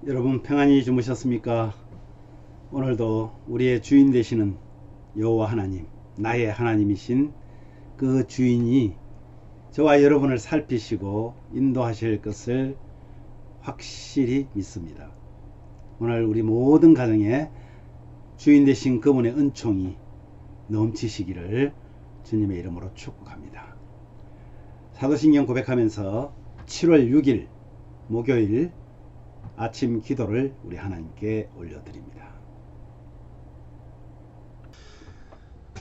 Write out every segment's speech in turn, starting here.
여러분 평안히 주무셨습니까? 오늘도 우리의 주인 되시는 여호와 하나님, 나의 하나님이신 그 주인이 저와 여러분을 살피시고 인도하실 것을 확실히 믿습니다. 오늘 우리 모든 가정에 주인 되신 그분의 은총이 넘치시기를 주님의 이름으로 축복합니다. 사도신경 고백하면서 7월 6일 목요일 아침 기도를 우리 하나님께 올려드립니다.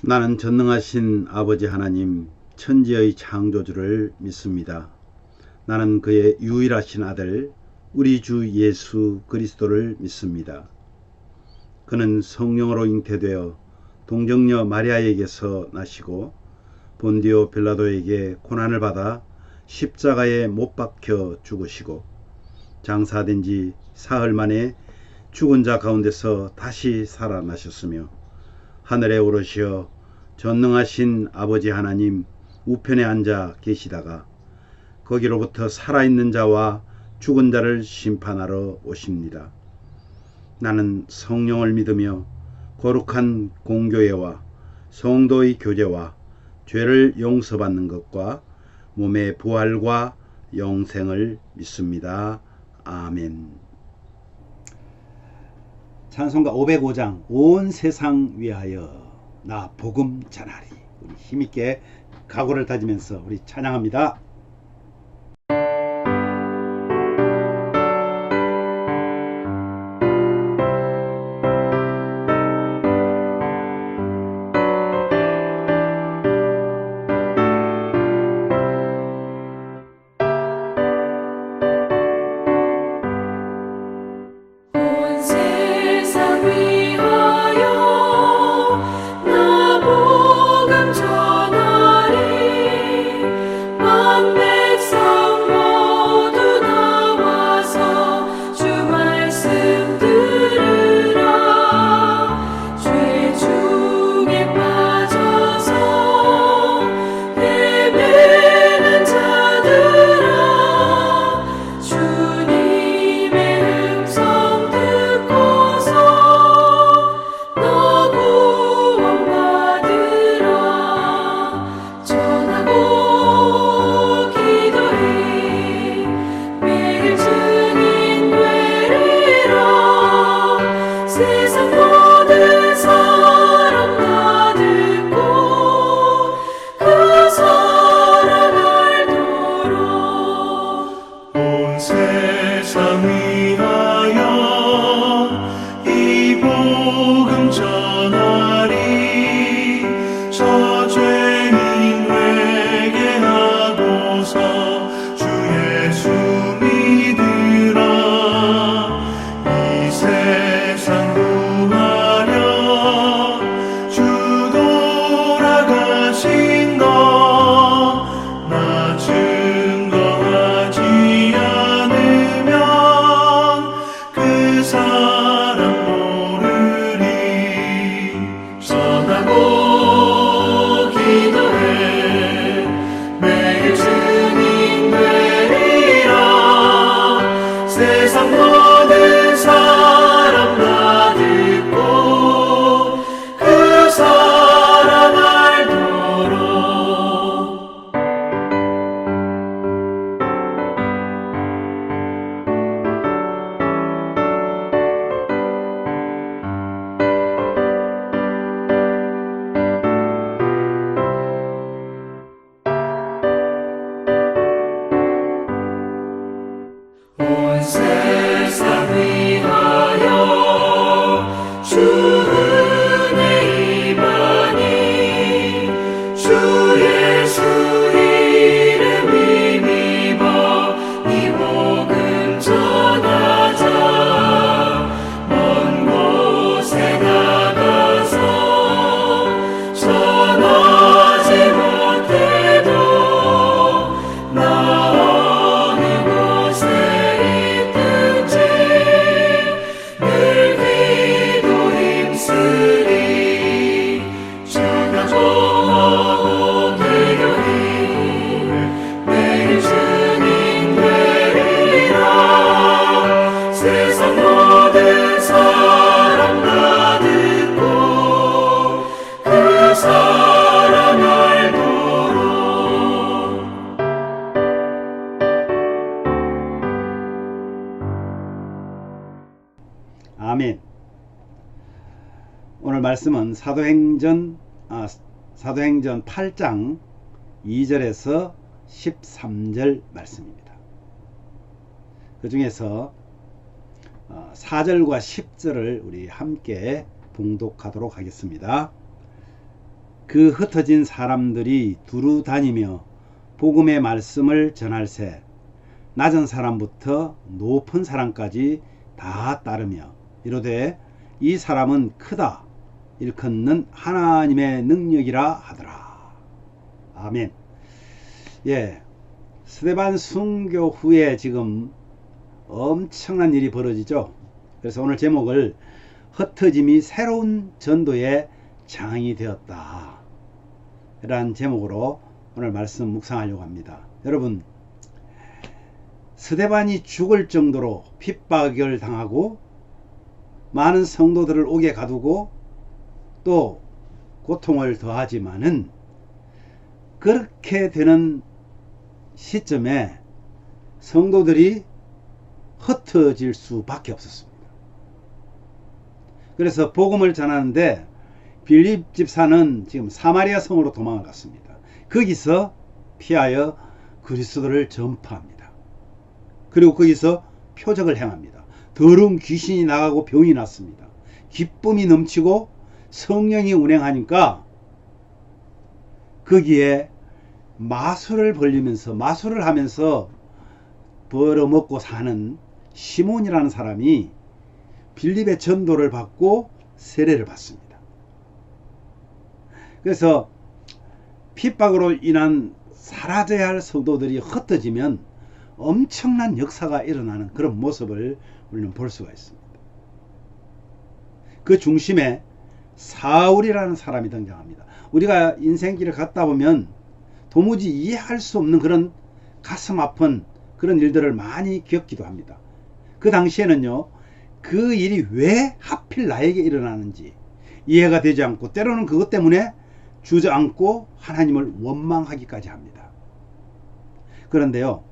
나는 전능하신 아버지 하나님, 천지의 창조주를 믿습니다. 나는 그의 유일하신 아들 우리 주 예수 그리스도를 믿습니다. 그는 성령으로 잉태되어 동정녀 마리아에게서 나시고 본디오 빌라도에게 고난을 받아 십자가에 못 박혀 죽으시고 장사된 지 사흘 만에 죽은 자 가운데서 다시 살아나셨으며 하늘에 오르시어 전능하신 아버지 하나님 우편에 앉아 계시다가 거기로부터 살아있는 자와 죽은 자를 심판하러 오십니다. 나는 성령을 믿으며 거룩한 공교회와 성도의 교제와 죄를 용서받는 것과 몸의 부활과 영생을 믿습니다. 아멘. 찬송가 505장 온 세상 위하여 나 복음 전하리. 우리 힘있게 각오를 다지면서 우리 찬양합니다. 온 세상 위하여 세상 모든 사람 다 듣고 그 사랑 알도록. 아멘. 오늘 말씀은 사도행전 8장 2절에서 13절 말씀입니다. 그 중에서 4절과 10절을 우리 함께 봉독하도록 하겠습니다. 그 흩어진 사람들이 두루 다니며 복음의 말씀을 전할세 낮은 사람부터 높은 사람까지 다 따르며 이르되 이 사람은 크다 일컫는 하나님의 능력이라 하더라. 아멘. 예, 스데반 순교 후에 지금 엄청난 일이 벌어지죠. 그래서 오늘 제목을 흩어짐이 새로운 전도의 장이 되었다 라는 제목으로 오늘 말씀 묵상하려고 합니다. 여러분, 스데반이 죽을 정도로 핍박을 당하고 많은 성도들을 옥에 가두고 또 고통을 더하지만은 그렇게 되는 시점에 성도들이 흩어질 수밖에 없었습니다. 그래서 복음을 전하는데 빌립 집사는 지금 사마리아 성으로 도망을 갔습니다. 거기서 피하여 그리스도를 전파합니다. 그리고 거기서 표적을 행합니다. 더러운 귀신이 나가고 병이 났습니다. 기쁨이 넘치고 성령이 운행하니까 거기에 마술을 벌리면서 마술을 하면서 벌어먹고 사는 시몬이라는 사람이 빌립의 전도를 받고 세례를 받습니다. 그래서 핍박으로 인한 사라져야 할 성도들이 흩어지면 엄청난 역사가 일어나는 그런 모습을 우리는 볼 수가 있습니다. 그 중심에 사울이라는 사람이 등장합니다. 우리가 인생길을 걷다 보면 도무지 이해할 수 없는 그런 가슴 아픈 그런 일들을 많이 겪기도 합니다. 그 당시에는요, 그 일이 왜 하필 나에게 일어나는지 이해가 되지 않고 때로는 그것 때문에 주저앉고 하나님을 원망하기까지 합니다. 그런데요,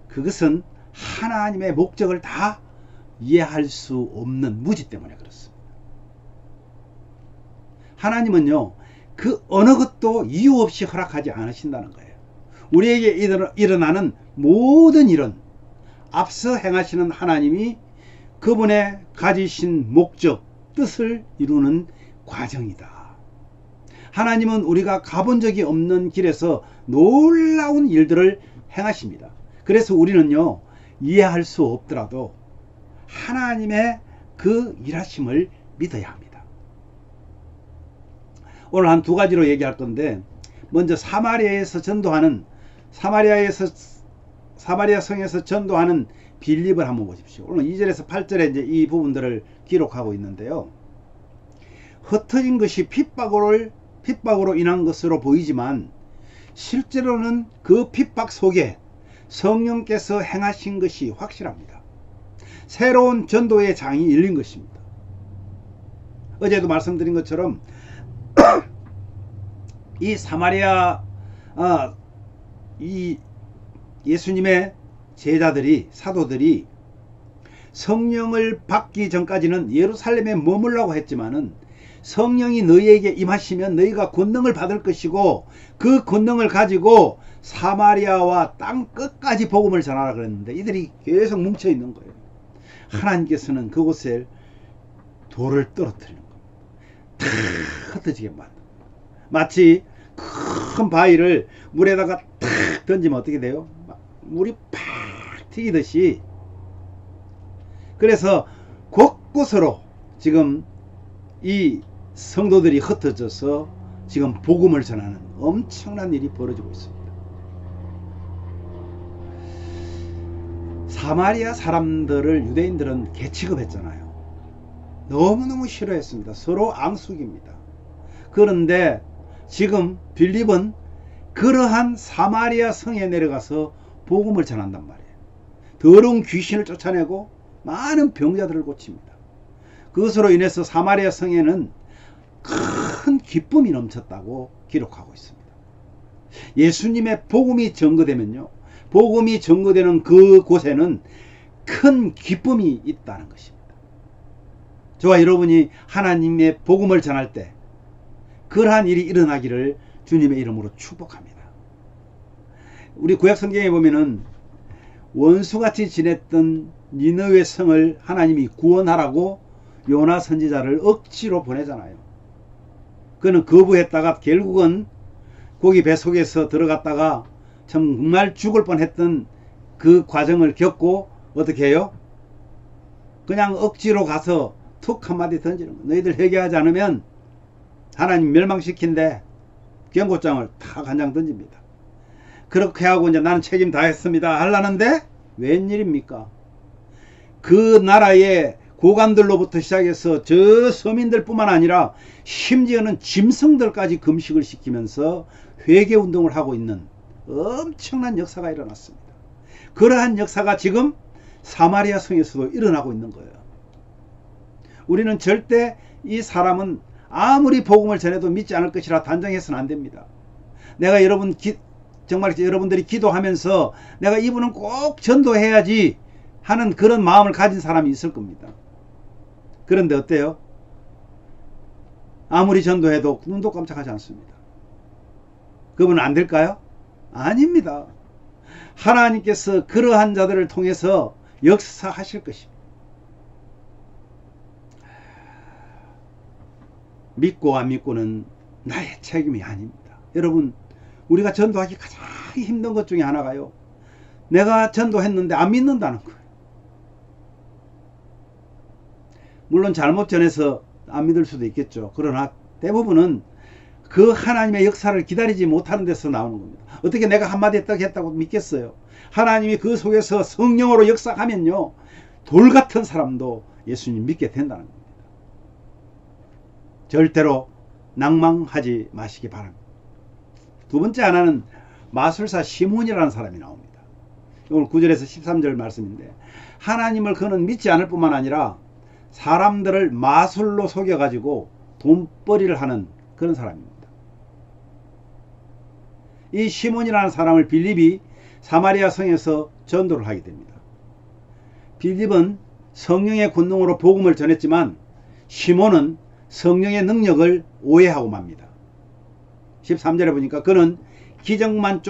그것은 하나님의 목적을 다 이해할 수 없는 무지 때문에 그렇습니다. 하나님은요, 그 어느 것도 이유 없이 허락하지 않으신다는 거예요. 우리에게 일어나는 모든 일은 앞서 행하시는 하나님이 그분의 가지신 목적, 뜻을 이루는 과정이다. 하나님은 우리가 가본 적이 없는 길에서 놀라운 일들을 행하십니다. 그래서 우리는요, 이해할 수 없더라도 하나님의 그 일하심을 믿어야 합니다. 오늘 한 두 가지로 얘기할 건데, 먼저 사마리아 성에서 전도하는 빌립을 한번 보십시오. 오늘 2절에서 8절에 이제 이 부분들을 기록하고 있는데요. 흩어진 것이 핍박으로 인한 것으로 보이지만 실제로는 그 핍박 속에 성령께서 행하신 것이 확실합니다. 새로운 전도의 장이 열린 것입니다. 어제도 말씀드린 것처럼 이 사마리아 이 예수님의 제자들이, 사도들이 성령을 받기 전까지는 예루살렘에 머물라고 했지만은 성령이 너희에게 임하시면 너희가 권능을 받을 것이고 그 권능을 가지고 사마리아와 땅 끝까지 복음을 전하라 그랬는데 이들이 계속 뭉쳐 있는 거예요. 하나님께서는 그곳에 돌을 떨어뜨리는 겁니다. 다 흩어지게 만듭니다. 마치 큰 바위를 물에다가 탁 던지면 어떻게 돼요? 물이 팍 튀기듯이. 그래서 곳곳으로 지금 이 성도들이 흩어져서 지금 복음을 전하는 엄청난 일이 벌어지고 있습니다. 사마리아 사람들을 유대인들은 개취급했잖아요. 너무너무 싫어했습니다. 서로 앙숙입니다. 그런데 지금 빌립은 그러한 사마리아 성에 내려가서 복음을 전한단 말이에요. 더러운 귀신을 쫓아내고 많은 병자들을 고칩니다. 그것으로 인해서 사마리아 성에는 큰 기쁨이 넘쳤다고 기록하고 있습니다. 예수님의 복음이 전거되면요, 복음이 전거되는 그곳에는 큰 기쁨이 있다는 것입니다. 저와 여러분이 하나님의 복음을 전할 때 그러한 일이 일어나기를 주님의 이름으로 축복합니다. 우리 구약 성경에 보면은 원수같이 지냈던 니느웨 성을 하나님이 구원하라고 요나 선지자를 억지로 보내잖아요. 그는 거부했다가 결국은 고기 배 속에서 들어갔다가 정말 죽을 뻔했던 그 과정을 겪고 어떻게 해요? 그냥 억지로 가서 툭 한마디 던지는 거예요. 너희들 회개하지 않으면 하나님 멸망시킨대. 경고장을 탁 한 장 던집니다. 그렇게 하고 이제 나는 책임 다했습니다 하려는데 웬일입니까? 그 나라의 고관들로부터 시작해서 저 서민들뿐만 아니라 심지어는 짐승들까지 금식을 시키면서 회개운동을 하고 있는 엄청난 역사가 일어났습니다. 그러한 역사가 지금 사마리아 성에서도 일어나고 있는 거예요. 우리는 절대 이 사람은 아무리 복음을 전해도 믿지 않을 것이라 단정해서는 안 됩니다. 내가 정말 여러분들이 기도하면서 내가 이분은 꼭 전도해야지 하는 그런 마음을 가진 사람이 있을 겁니다. 그런데 어때요? 아무리 전도해도 눈도 깜짝하지 않습니다. 그분은 안 될까요? 아닙니다. 하나님께서 그러한 자들을 통해서 역사하실 것입니다. 믿고 안 믿고는 나의 책임이 아닙니다. 여러분, 우리가 전도하기 가장 힘든 것 중에 하나가요, 내가 전도했는데 안 믿는다는 거예요. 물론 잘못 전해서 안 믿을 수도 있겠죠. 그러나 대부분은 그 하나님의 역사를 기다리지 못하는 데서 나오는 겁니다. 어떻게 내가 한마디 했다고 믿겠어요? 하나님이 그 속에서 성령으로 역사하면요, 돌 같은 사람도 예수님 믿게 된다는 겁니다. 절대로 낭망하지 마시기 바랍니다. 두 번째 하나는 마술사 시몬이라는 사람이 나옵니다. 오늘 9절에서 13절 말씀인데, 하나님을 그는 믿지 않을 뿐만 아니라 사람들을 마술로 속여가지고 돈벌이를 하는 그런 사람입니다. 이 시몬이라는 사람을 빌립이 사마리아 성에서 전도를 하게 됩니다. 빌립은 성령의 권능으로 복음을 전했지만 시몬은 성령의 능력을 오해하고 맙니다. 13절에 보니까 그는 기적만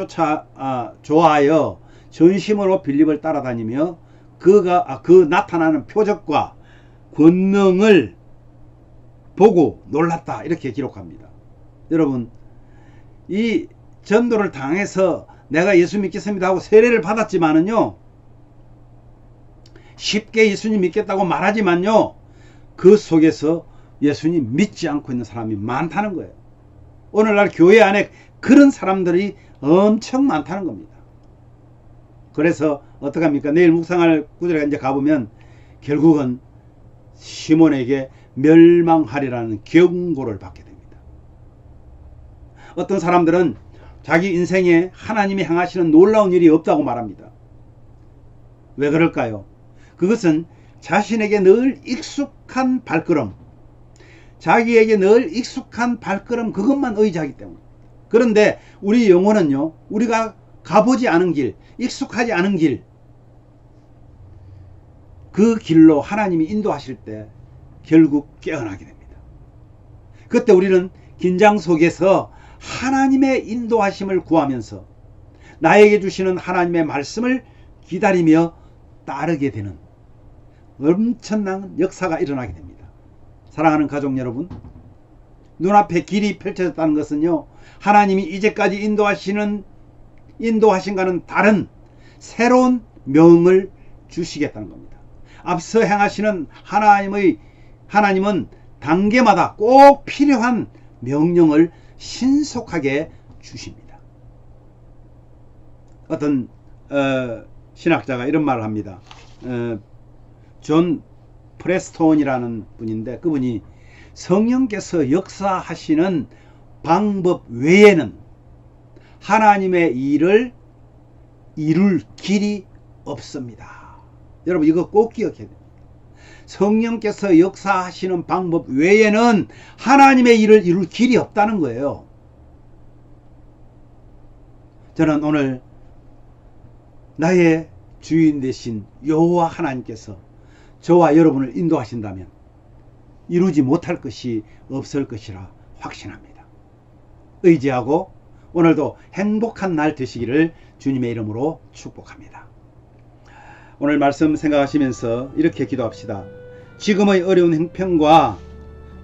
좋아하여 전심으로 빌립을 따라다니며 그 나타나는 표적과 권능을 보고 놀랐다, 이렇게 기록합니다. 여러분, 이 전도를 당해서 내가 예수 믿겠습니다 하고 세례를 받았지만은요, 쉽게 예수님 믿겠다고 말하지만요, 그 속에서 예수님 믿지 않고 있는 사람이 많다는 거예요. 오늘날 교회 안에 그런 사람들이 엄청 많다는 겁니다. 그래서 어떡합니까? 내일 묵상할 구절에 이제 가보면 결국은 시몬에게 멸망하리라는 경고를 받게 됩니다. 어떤 사람들은 자기 인생에 하나님이 행하시는 놀라운 일이 없다고 말합니다. 왜 그럴까요? 그것은 자신에게 늘 익숙한 발걸음, 자기에게 늘 익숙한 발걸음, 그것만 의지하기 때문입니다. 그런데 우리 영혼은요, 우리가 가보지 않은 길, 익숙하지 않은 길, 그 길로 하나님이 인도하실 때 결국 깨어나게 됩니다. 그때 우리는 긴장 속에서 하나님의 인도하심을 구하면서 나에게 주시는 하나님의 말씀을 기다리며 따르게 되는 엄청난 역사가 일어나게 됩니다. 사랑하는 가족 여러분, 눈앞에 길이 펼쳐졌다는 것은요, 하나님이 이제까지 인도하신과는 다른 새로운 명을 주시겠다는 겁니다. 앞서 행하시는 하나님은 단계마다 꼭 필요한 명령을 신속하게 주십니다. 어떤 신학자가 이런 말을 합니다. 존 프레스톤이라는 분인데, 그분이 성령께서 역사하시는 방법 외에는 하나님의 일을 이룰 길이 없습니다. 여러분, 이거 꼭 기억해야 돼요. 성령께서 역사하시는 방법 외에는 하나님의 일을 이룰 길이 없다는 거예요. 저는 오늘 나의 주인 되신 여호와 하나님께서 저와 여러분을 인도하신다면 이루지 못할 것이 없을 것이라 확신합니다. 의지하고 오늘도 행복한 날 되시기를 주님의 이름으로 축복합니다. 오늘 말씀 생각하시면서 이렇게 기도합시다. 지금의 어려운 형편과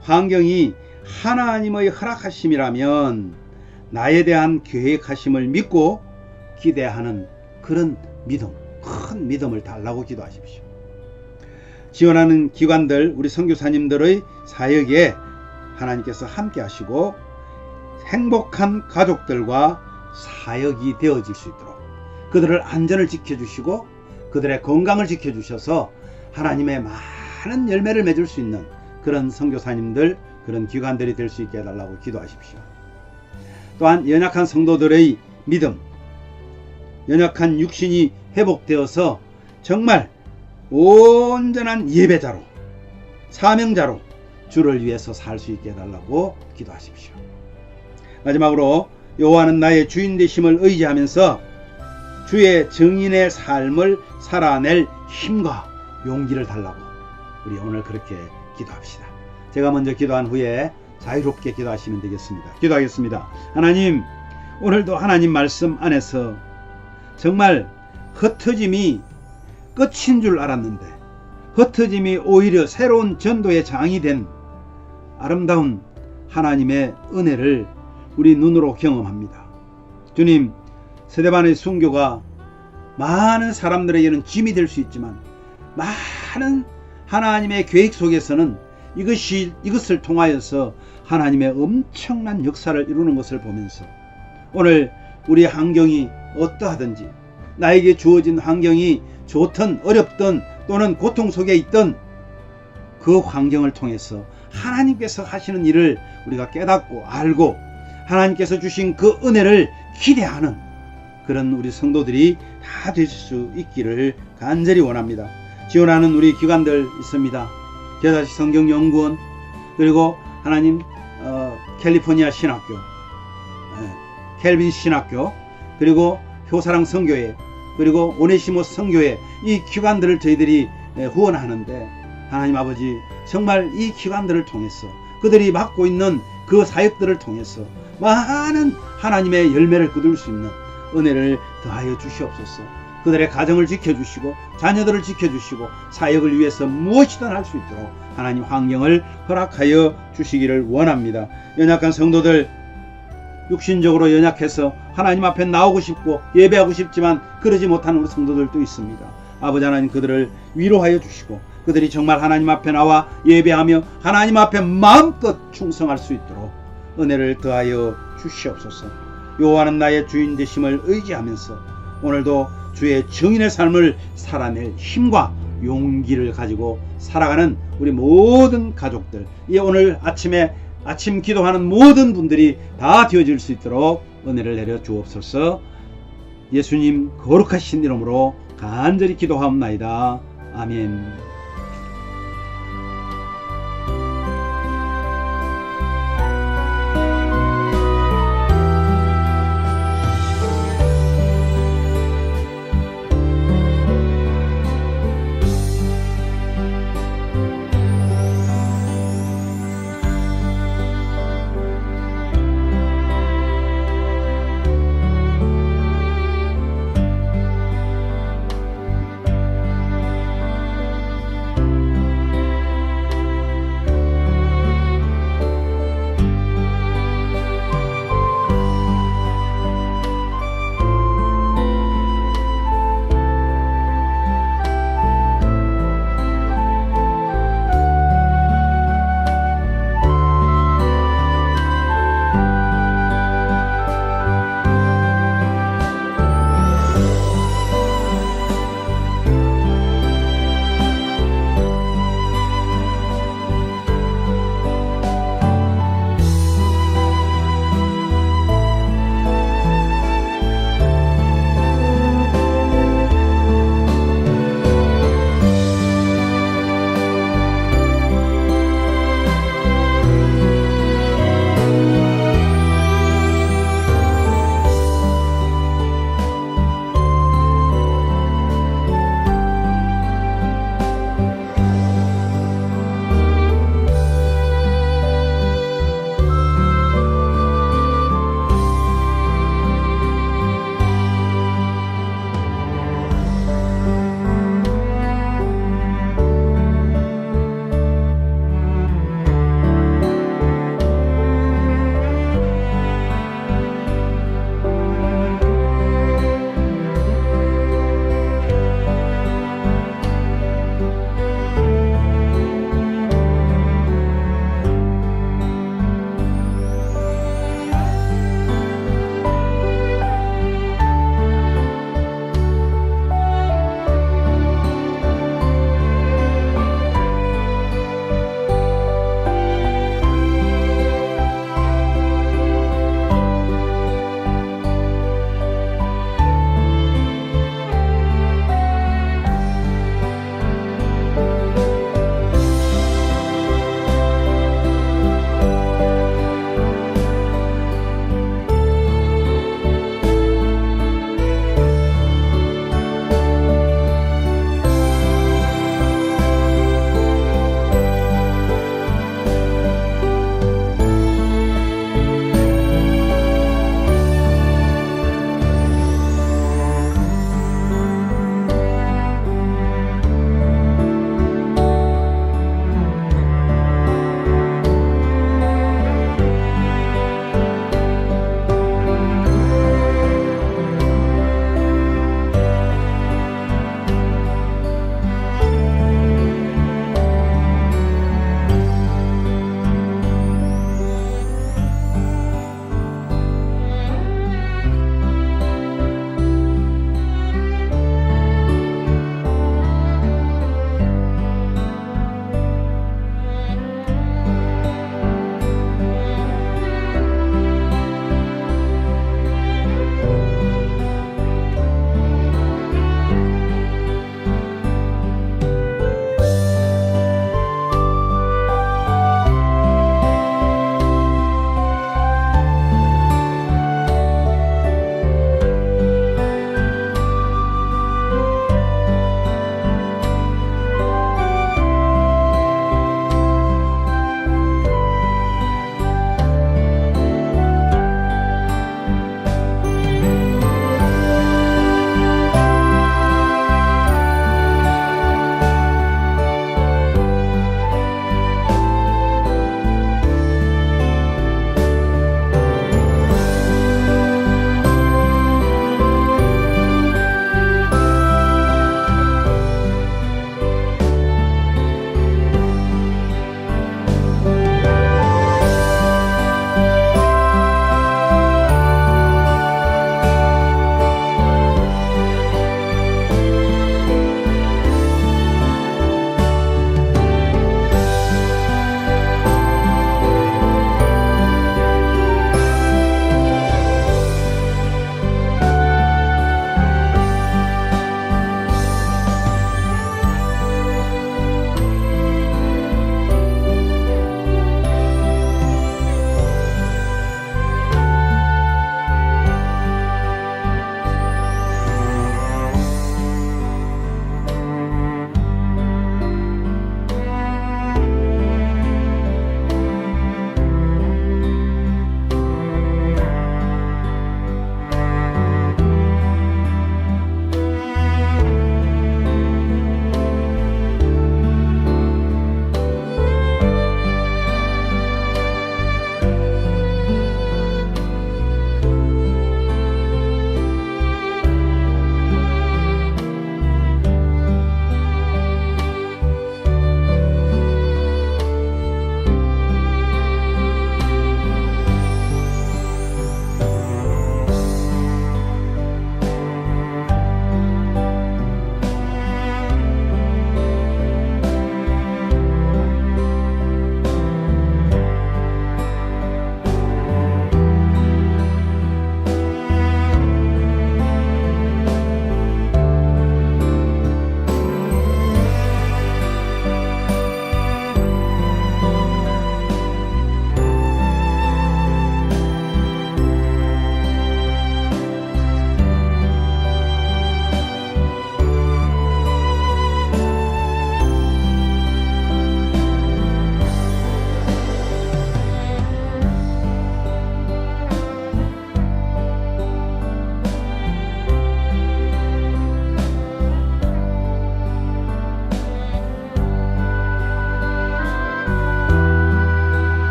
환경이 하나님의 허락하심이라면 나에 대한 계획하심을 믿고 기대하는 그런 믿음, 큰 믿음을 달라고 기도하십시오. 지원하는 기관들, 우리 선교사님들의 사역에 하나님께서 함께 하시고 행복한 가족들과 사역이 되어질 수 있도록 그들을 안전을 지켜주시고 그들의 건강을 지켜주셔서 하나님의 많은 열매를 맺을 수 있는 그런 선교사님들, 그런 기관들이 될 수 있게 해달라고 기도하십시오. 또한 연약한 성도들의 믿음, 연약한 육신이 회복되어서 정말 온전한 예배자로, 사명자로 주를 위해서 살 수 있게 해달라고 기도하십시오. 마지막으로 여호와는 나의 주인 되심을 의지하면서 주의 증인의 삶을 살아낼 힘과 용기를 달라고 우리 오늘 그렇게 기도합시다. 제가 먼저 기도한 후에 자유롭게 기도하시면 되겠습니다. 기도하겠습니다. 하나님, 오늘도 하나님 말씀 안에서 정말 흩어짐이 끝인 줄 알았는데 흩어짐이 오히려 새로운 전도의 장이 된 아름다운 하나님의 은혜를 우리 눈으로 경험합니다. 주님, 스데반의 순교가 많은 사람들에게는 짐이 될 수 있지만 많은 하나님의 계획 속에서는 이것을 통하여서 하나님의 엄청난 역사를 이루는 것을 보면서 오늘 우리 환경이 어떠하든지 나에게 주어진 환경이 좋든 어렵든 또는 고통 속에 있던 그 환경을 통해서 하나님께서 하시는 일을 우리가 깨닫고 알고 하나님께서 주신 그 은혜를 기대하는 그런 우리 성도들이 다 되실 수 있기를 간절히 원합니다. 지원하는 우리 기관들 있습니다. 겨자씨 성경연구원, 그리고 하나님 캘리포니아 신학교, 켈빈 신학교, 그리고 효사랑 성교회, 그리고 오네시모스 성교회, 이 기관들을 저희들이 후원하는데 하나님 아버지, 정말 이 기관들을 통해서 그들이 맡고 있는 그 사역들을 통해서 많은 하나님의 열매를 거둘 수 있는 은혜를 더하여 주시옵소서. 그들의 가정을 지켜주시고 자녀들을 지켜주시고 사역을 위해서 무엇이든 할 수 있도록 하나님 환경을 허락하여 주시기를 원합니다. 연약한 성도들, 육신적으로 연약해서 하나님 앞에 나오고 싶고 예배하고 싶지만 그러지 못하는 우리 성도들도 있습니다. 아버지 하나님, 그들을 위로하여 주시고 그들이 정말 하나님 앞에 나와 예배하며 하나님 앞에 마음껏 충성할 수 있도록 은혜를 더하여 주시옵소서. 여호와는 나의 주인 되심을 의지하면서 오늘도 주의 증인의 삶을 살아낼 힘과 용기를 가지고 살아가는 우리 모든 가족들, 오늘 아침 기도하는 모든 분들이 다 되어질 수 있도록 은혜를 내려 주옵소서. 예수님 거룩하신 이름으로 간절히 기도하옵나이다. 아멘.